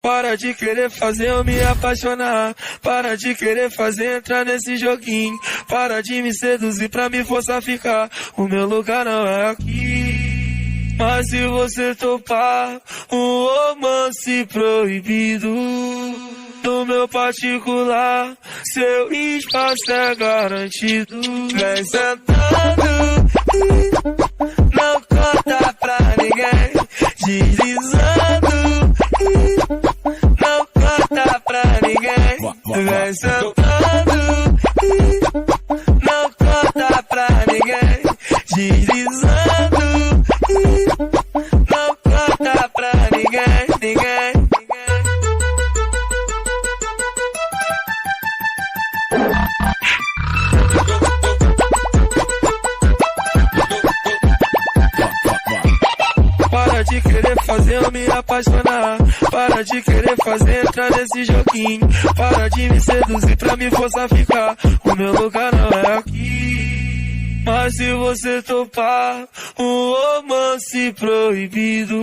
Para de querer fazer eu me apaixonar. Para de querer fazer entrar nesse joguinho. Para de me seduzir pra me forçar a ficar. O meu lugar não é aqui. Mas se você topar um romance proibido no meu particular, seu espaço é garantido. Vem sentando, não conta pra ninguém. Deslizando, não conta pra ninguém. Vem sentando, não conta pra ninguém. Deslizando, não conta pra ninguém. Para de querer fazer eu me apaixonar. Para de querer fazer entrar nesse joguinho. Para de me seduzir pra me forçar a ficar. O meu lugar não é aqui. Mas se você topar um romance proibido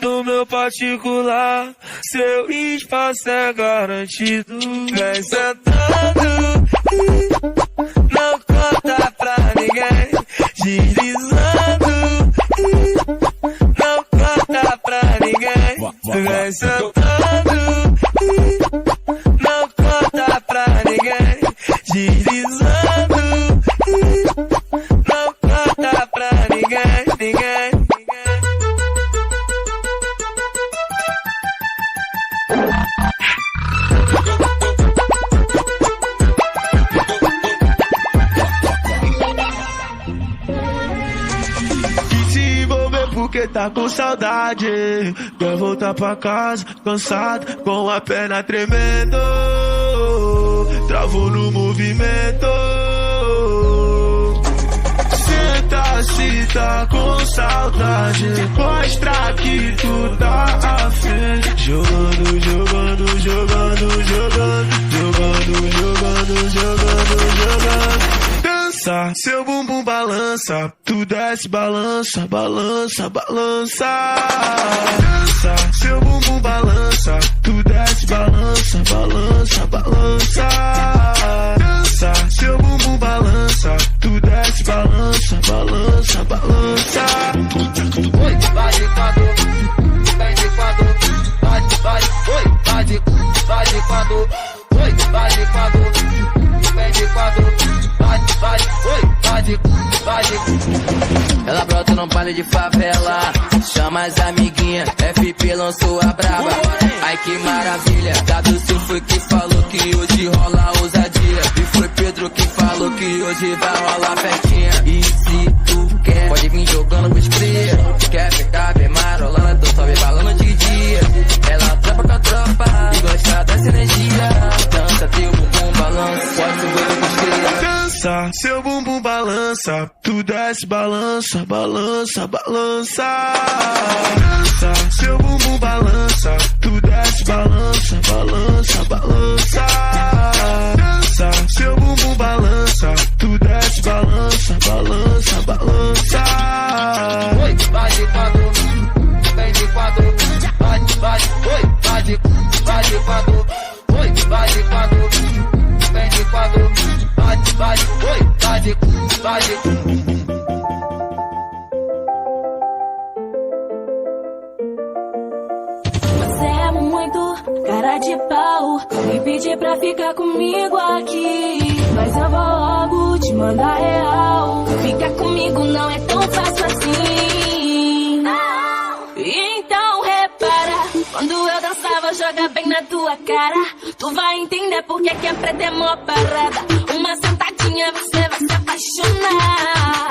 no meu particular, seu espaço é garantido. Vem sentando, não conta pra ninguém. Deslizando, não conta pra ninguém. Vem sentando, não conta pra ninguém. Deslizando, não conta pra ninguém. Porque tá com saudade, quer voltar pra casa, cansado, com a perna tremendo, travou no movimento. Senta se tá com saudade, mostra que tu tá afim. Jogando, jogando, jogando, jogando, jogando, jogando, jogando, jogando. Dança, seu bumbum balança, tu desce, balança, balança, balança. Dança, seu bumbum balança, tu desce, balança, balança, balança. Dança, seu bumbum balança, tu desce, balança, balança, balança. Oi, vai de quadro, vem de quadro, vai, oi, vai de quadro, oi, vai de quadro, vem de quadro. Ela brota num baile de favela, chama as amiguinhas, FP lançou a braba. Ai que maravilha, Dado Sil foi que falou que hoje rola ousadia. E foi Pedro que falou que hoje vai rolar festinha. E se tu quer, pode vir jogando com os cria. Quer ficar bem marolando, então sobe balando de dia. Ela tropa com a tropa e gosta dessa energia. Dança teu bumbum balança, pode subir com os cria. Dança, seu bumbum balança, tu desce, balança, balança, balança. Dança, seu bumbum balança, tu desce, balança, balança, balança. Dança, seu bumbum balança, tu desce, balança, balança, balança. Oi, vai de quadro, vem de quadro, vai, oi, vai de quadro, oi, vai de quadro, vem de quadro, vai, oi, vai de. Você é muito cara de pau, me pedir pra ficar comigo aqui. Mas eu vou logo te mandar real. Ficar comigo não é tão fácil assim. Então repara, quando eu dançava, joga bem na tua cara. Tu vai entender porque que é preta é mó parada. Uma sentadinha você vai se apaixonar.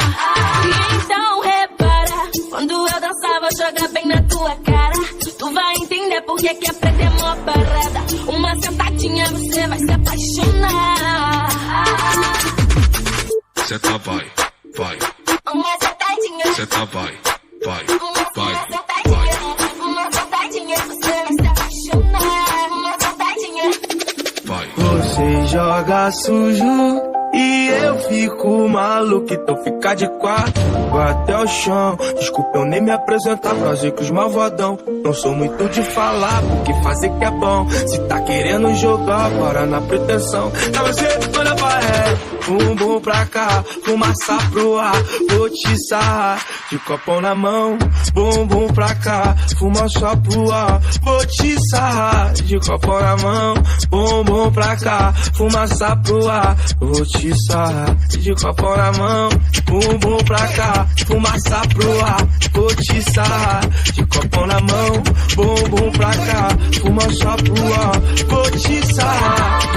Então repara, quando eu dançava, joga bem na tua cara. Tu vai entender porque que é preta é mó parada. Uma sentadinha você vai se apaixonar. Senta vai, vai. Uma sentadinha. Senta vai, vai, vai, vai. Uma sentadinha você vai se apaixonar. Uma sentadinha. Vai. Você joga sujo e eu fico maluco, então fica de quatro. vai até o chão. Desculpa eu nem me apresentar, prazer que os malvadão. Não sou muito de falar, porque fazer que é bom. Se tá querendo jogar, para na pretensão. Tá você, olha pra ré, bumbum pra cá, fumaça pro ar, vou te sarrar. De copão na mão, bumbum pra cá, fumaça pro ar, vou te sarrar. De copão na mão, bumbum pra cá, fumaça pro ar, vou te sarrar. De copão na mão, bumbum pra cá, fumaça pro ar, vou te sarrar. De copão na mão, bumbum pra cá, fumaça pro ar, vou te sarrar.